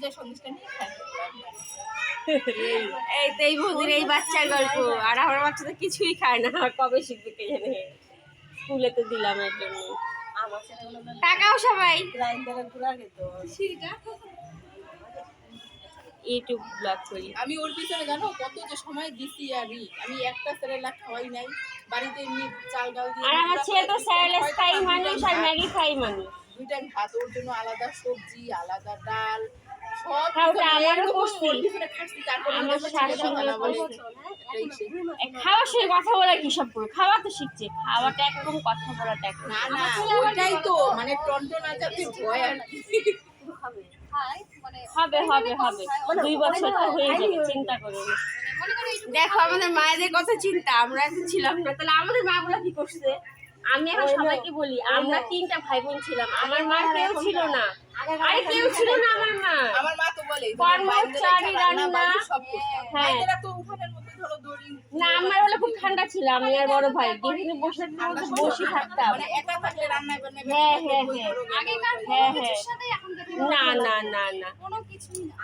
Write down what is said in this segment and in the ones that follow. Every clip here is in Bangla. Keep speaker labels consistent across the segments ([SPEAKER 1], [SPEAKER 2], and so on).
[SPEAKER 1] যে সন্দেশটা নিয়ে খাই।
[SPEAKER 2] এই তো এই বৌদির এই বাচ্চার গল্প। আর আমার বাচ্চা তো কিছুই খায় না, কবে শিখবে কে জানে। স্কুলে তো দিলাম এর জন্য। টাকাও সবাই ইউটিউব ব্লগ করি।
[SPEAKER 1] আমি ওর পিছনে জানো কত যে সময় দিছি আমি একটা সেরেলাক খাওয়াই নাই বাড়িতে এমনি চাল ডাল দিয়ে।
[SPEAKER 2] আর আমার ছেলে তো স্যারেলেস খাই মানুষ আর ম্যাগি খাই মানুষ।
[SPEAKER 1] 2 টাইম ভাত, ওর জন্য আলাদা সবজি, আলাদা ডাল, সব
[SPEAKER 2] আমারও করছি।
[SPEAKER 1] আমার
[SPEAKER 2] খাওয়ার সময় কথা বলা কি সব করে, খাওয়া তো শিখছে, খাওয়াটা একদম কথা বলাটা একদম
[SPEAKER 1] না না ওইটাই তো মানে টনটনা যাতে ভয় আর কি।
[SPEAKER 2] হবে হবে হবে 2 বছর তো হয়ে যাবে, চিন্তা করো না। দেখো আমাদের মায়েদের কত চিন্তা, আমরা এখন ছিলাম না, তাহলে আমাদের মাগুলা কি করছে। আমি এখন সবাইকে বলি আমরা 3টা ভাই বোন ছিলাম, আমার মা কেউ ছিল না, আরে কেউ ছিল না আমার মা
[SPEAKER 1] তো বলে
[SPEAKER 2] কর্মচারী রান্না। হ্যাঁ
[SPEAKER 1] তো উঠানের মধ্যে ধরো দড়ি
[SPEAKER 2] না, আমার হলে খুব ঠান্ডা ছিল, আমি আর বড় ভাই যেখানে বসে থাকতাম বসে থাকতাম।
[SPEAKER 1] মানে একা থাকলে রান্না বান্না
[SPEAKER 2] হ্যাঁ হ্যাঁ হ্যাঁ
[SPEAKER 3] আগেকার
[SPEAKER 2] হ্যাঁ
[SPEAKER 3] কিছুর
[SPEAKER 2] হ্যাঁ
[SPEAKER 3] সাথে এখন
[SPEAKER 2] না না না না
[SPEAKER 3] কোনো কিছুই না।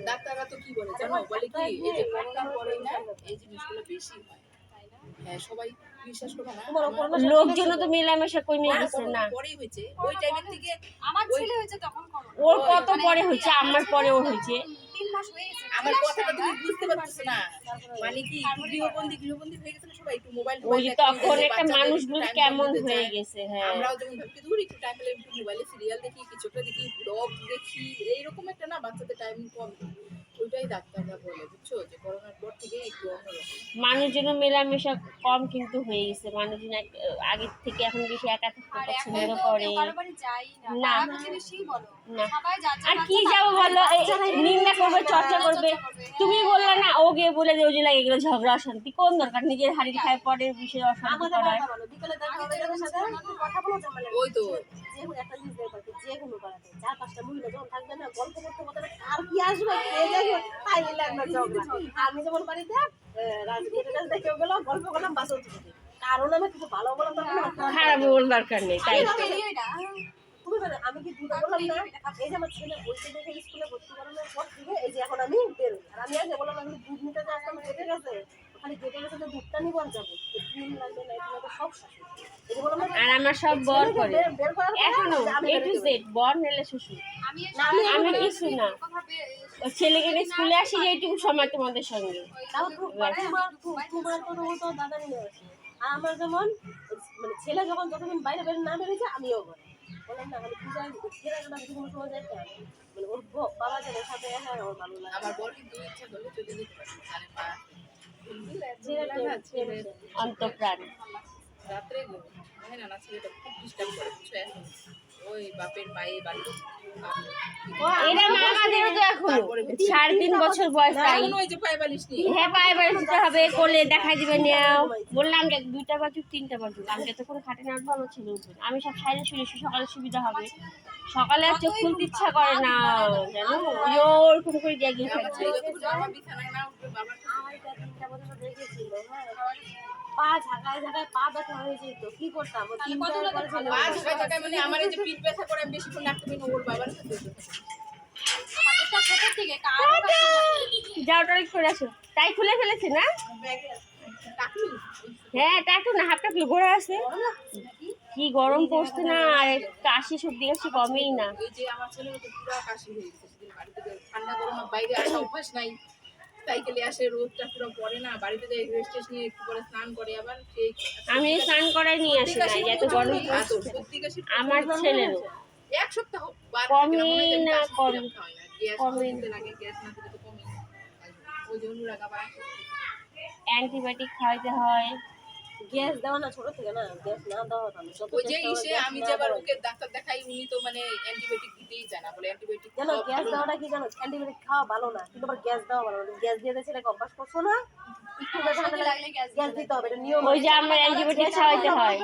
[SPEAKER 1] ডাক্তাররা তো কি বলে জানো, বলে কি এই যে করোনার পরে না এই জিনিসগুলো বেশি হয়, হ্যাঁ সবাই বিশ্বাস করবে না।
[SPEAKER 2] লোকজন তো মেলামেশা কমে গেছে না,
[SPEAKER 1] পরেই হয়েছে ওই টাইমের থেকে।
[SPEAKER 3] আমার ছেলে হয়েছে তখন করোনা,
[SPEAKER 2] ওর কত পরে হয়েছে, আমার পরে ওর হয়েছে।
[SPEAKER 3] 3 মাস হয়ে গেছে।
[SPEAKER 1] আমার কথাটা তুমি বুঝতে পারছো না, মানে কি গৃহবন্দী হয়ে গেছে না সবাই, একটু মোবাইল
[SPEAKER 2] ওই তখন একটা মানুষগুলো কেমন হয়ে গেছে। হ্যাঁ
[SPEAKER 1] আমরাও যেমন ভাবছি দূর একটু টাইম পেলে একটু মোবাইলে সিরিয়াল দেখি, কিছু একটা দেখি, ব্লগ দেখি, এইরকম একটা না বাচ্চাদের টাইম কম। ওইটাই ডাক্তাররা বলে বুঝছো, যে করোনার পর থেকে একটু অন্যরকম
[SPEAKER 2] মানুষজন মেলামেশা কম কিন্তু হয়ে গেছে, মানুষজন আগের থেকে এখন বেশি একা থাকতে
[SPEAKER 3] আর এখন
[SPEAKER 2] পছন্দ
[SPEAKER 3] তো
[SPEAKER 2] করে
[SPEAKER 3] কেউ কারো বাড়ি যাই না,
[SPEAKER 2] না।
[SPEAKER 3] পাড়া প্রতিবেশী বলো,
[SPEAKER 2] না।
[SPEAKER 3] সবাই যার যার
[SPEAKER 2] আর কি
[SPEAKER 3] বাচ্চা
[SPEAKER 2] যাবো বলো, নিন্দা করবে, চর্চা করবে। তুমি বললে না ও গিয়ে বলে যে ওই যে লাগে এগুলো ঝগড়া অশান্তি, কোন দরকার নিজের হাড়ি খায় পরের বিষয়ে অশান্তি করার।
[SPEAKER 1] ওই তো
[SPEAKER 4] আমি যেমন বাড়িতে দেখে গেল গল্প করলাম বাসন থেকে, কারণ আমি কিছু ভালো বললাম
[SPEAKER 2] খারাপ বলার দরকার নেই, তাই তো।
[SPEAKER 4] তুমি বলো আমি কি দুধ বললাম না, এই যে আমার ছেলে ওইটা দেখে স্কুলে ভর্তি করানোর পর থেকে এই যে এখন আমি বেরোই, আর আমি আগে বললাম আমি দুধ নিতে যে আসলাম গেটে গেছে, খালি গেটে গেছে যে দুধটা নিবো আর যাবো, দিন লাগবে না এটা সব
[SPEAKER 2] আর আমার সব বর করে এখনো A to Z, বর নেলে শ্বশুর, আমি কিছু না। ওই ছেলেকে নিয়ে স্কুলে আসি যে এইটুকু সময় তোমাদের সঙ্গে।
[SPEAKER 4] তোমার কোনো মতো দাদা নিয়ে আসে, আর আমার যেমন মানে ছেলে যখন যতদিন বাইরে বের না বেরিয়েছে আমিও বলি বললাম না, মানে পূজায় ছেলে যদি কোনো সময় যাইতে মানে ওর বাবা যেন সাথে হ্যাঁ ওর ভালো লাগে।
[SPEAKER 1] আমার বর কিন্তু ইচ্ছা করলে চলে যেতে পারে,
[SPEAKER 2] অন্তপ্রাণ
[SPEAKER 1] রাত্রে হয় না, ছেলেটা খুব ডিস্টার্ব করে বুঝছো, এখন ওই বাপের মায়ের বাড়ি
[SPEAKER 2] এরা আমাদেরও তো এখন 3.5 বছর বয়স, তাই
[SPEAKER 1] ওই যে পায়ে বালিশ নিয়ে
[SPEAKER 2] হ্যাঁ পায়ে বাড়ি দিতে হবে, কোলে দেখাই দিবে নেও। বললাম যে 2টা বাজুক 3টা বাজুক, আমি যতক্ষণ খাটে না উঠবো আমার ছেলে উঠবে, আমি সব সাইডে শুয়ে সকালে সুবিধা হবে। সকালে আর চোখ খুলতে ইচ্ছা করে না জানো, ওরকম করে জাগিয়ে থাকছে।
[SPEAKER 1] বিছানায় না উঠবে বাবার
[SPEAKER 4] পা ঝাঁকায় ঝাঁকায় পা ব্যথা হয়ে যেত, কি করতাম
[SPEAKER 1] পা ঝাঁকায় মানে আমার এই যে পিঠ ব্যথা করে আমি বেশিক্ষণ রাখতে পারি না, ওর বাবার সাথে
[SPEAKER 2] যাও টয়লেট করে আসো, তাই খুলে ফেলেছে না। হ্যাঁ টাকলু না, হাফ টাকলু ঘোরা আছে, কি গরম পড়ছে না, আর কাশি সর্দি কাশি কমেই না।
[SPEAKER 1] এই যে আমার ছেলের তো পুরো কাশি হয়ে গেছে, সেদিন বাড়িতে ঠান্ডা গরম বাইরে আসা অভ্যাস নাই, সাইকেলে আসে, রোদটা পুরো পড়ে না, বাড়িতে যাই রেস্ট টেস্ট নিয়ে একটু পরে স্নান করে আবার সেই
[SPEAKER 2] আমি স্নান করাই নিয়ে আসি না, এত গরম পড়ছে আমার ছেলেরও
[SPEAKER 1] 1 সপ্তাহ
[SPEAKER 2] কমেই না, কমেই
[SPEAKER 1] লাগে, গ্যাস না দিলে তো কমে না, ওই জন্য লাগাবা
[SPEAKER 2] অ্যান্টিবায়োটিক খাওয়াইতে হয়।
[SPEAKER 4] গ্যাস দেওয়া না ছোট থেকে না, গ্যাস না দেওয়া ভালো।
[SPEAKER 1] ওই যে ইসে আমি যে আবার ওকে ডাক্তার দেখাই, উনি তো মানে অ্যান্টিবায়োটিক দিতেই চায় না, বলে অ্যান্টিবায়োটিক
[SPEAKER 4] জানো গ্যাস দেওয়াটা কি জানো, অ্যান্টিবায়োটিক খাওয়া ভালো না, কিন্তু আবার গ্যাস দেওয়া ভালো না। গ্যাস দিয়ে দিয়েছে এটা অভ্যাস করছো না, একটু ব্যথা লাগলে গ্যাস দিতে হবে, এটা নিয়ম।
[SPEAKER 2] ওই যে আমার অ্যান্টিবায়োটিক খাওয়াইতে হয়।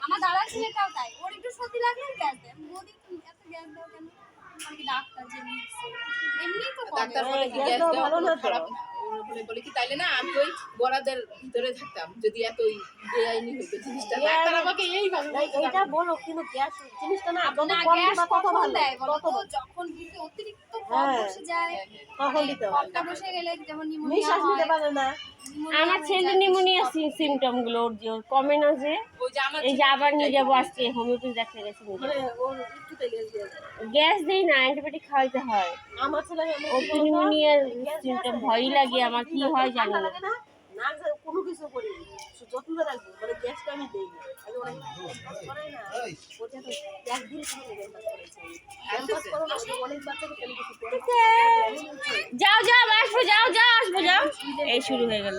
[SPEAKER 3] আমার দাদা ছেলেটাও তাই, ওর একটু সর্দি লাগলে গ্যাস দেয়, মোদি এত গ্যাস দাও কেন, মানে কি ডাক্তার যে নিচ্ছে এমনি তো
[SPEAKER 1] ডাক্তার বলে গ্যাস দেওয়া ভালো না, খারাপ না, ওর তখন বলে কি তাইলে না আমি ওই গড়াদের ভিতরে থাকতাম যদি এত বেআইনি হতো জিনিসটা। ডাক্তার আমাকে এইভাবে বলতো।
[SPEAKER 4] এইটা বলো কিন্তু গ্যাস জিনিসটা না যত
[SPEAKER 3] না,
[SPEAKER 4] কম
[SPEAKER 3] গ্যাস
[SPEAKER 4] দিবা তত
[SPEAKER 3] কখন
[SPEAKER 4] ভালো
[SPEAKER 3] দেয় বলো
[SPEAKER 4] তত
[SPEAKER 3] তো?
[SPEAKER 4] ভালো।
[SPEAKER 3] যখন বুকে অতিরিক্ত কফ
[SPEAKER 4] হ্যাঁ।
[SPEAKER 3] বসে যায়,
[SPEAKER 4] তখন দিতে হবে।
[SPEAKER 3] কফটা বসে গেলে যেমন নিউমোনিয়া
[SPEAKER 4] নিঃশ্বাস নিতে
[SPEAKER 3] হয়,
[SPEAKER 4] পারে না।
[SPEAKER 2] আমার ছেলে নিউমোনিয়া সিমটম গুলো ওর যে ওর কমে না যে
[SPEAKER 1] ওই যে আমার
[SPEAKER 2] এই যে আবার নিয়ে যাবো আজকে হোমিওপ্যাথি ডাক্তার কাছে নিয়ে
[SPEAKER 4] মানে
[SPEAKER 2] যাবো।
[SPEAKER 4] ওর একটুতে গ্যাস দিয়ে দেয়।
[SPEAKER 2] গ্যাস দেই না, অ্যান্টিবায়োটিক খাওয়াইতে হয়।
[SPEAKER 4] আমার ছেলে
[SPEAKER 2] ওর তো নিউমোনিয়ার সিমটম ভয়ই লাগে, আমার কি হয় জানি না।
[SPEAKER 4] লাগে না না কোনো কিছু করি যত্ন রাখবো মানে গ্যাসটা আমি দেই না আমি অনেক করে না ওটা তো একদিন শুনে গ্যাস করেছে গ্যাস করো না অনেক বাচ্চাকে কেন কিছু করে
[SPEAKER 2] যাও যাও আসবো, যাও যাও আসবো, যাও এই শুরু হয়ে গেল।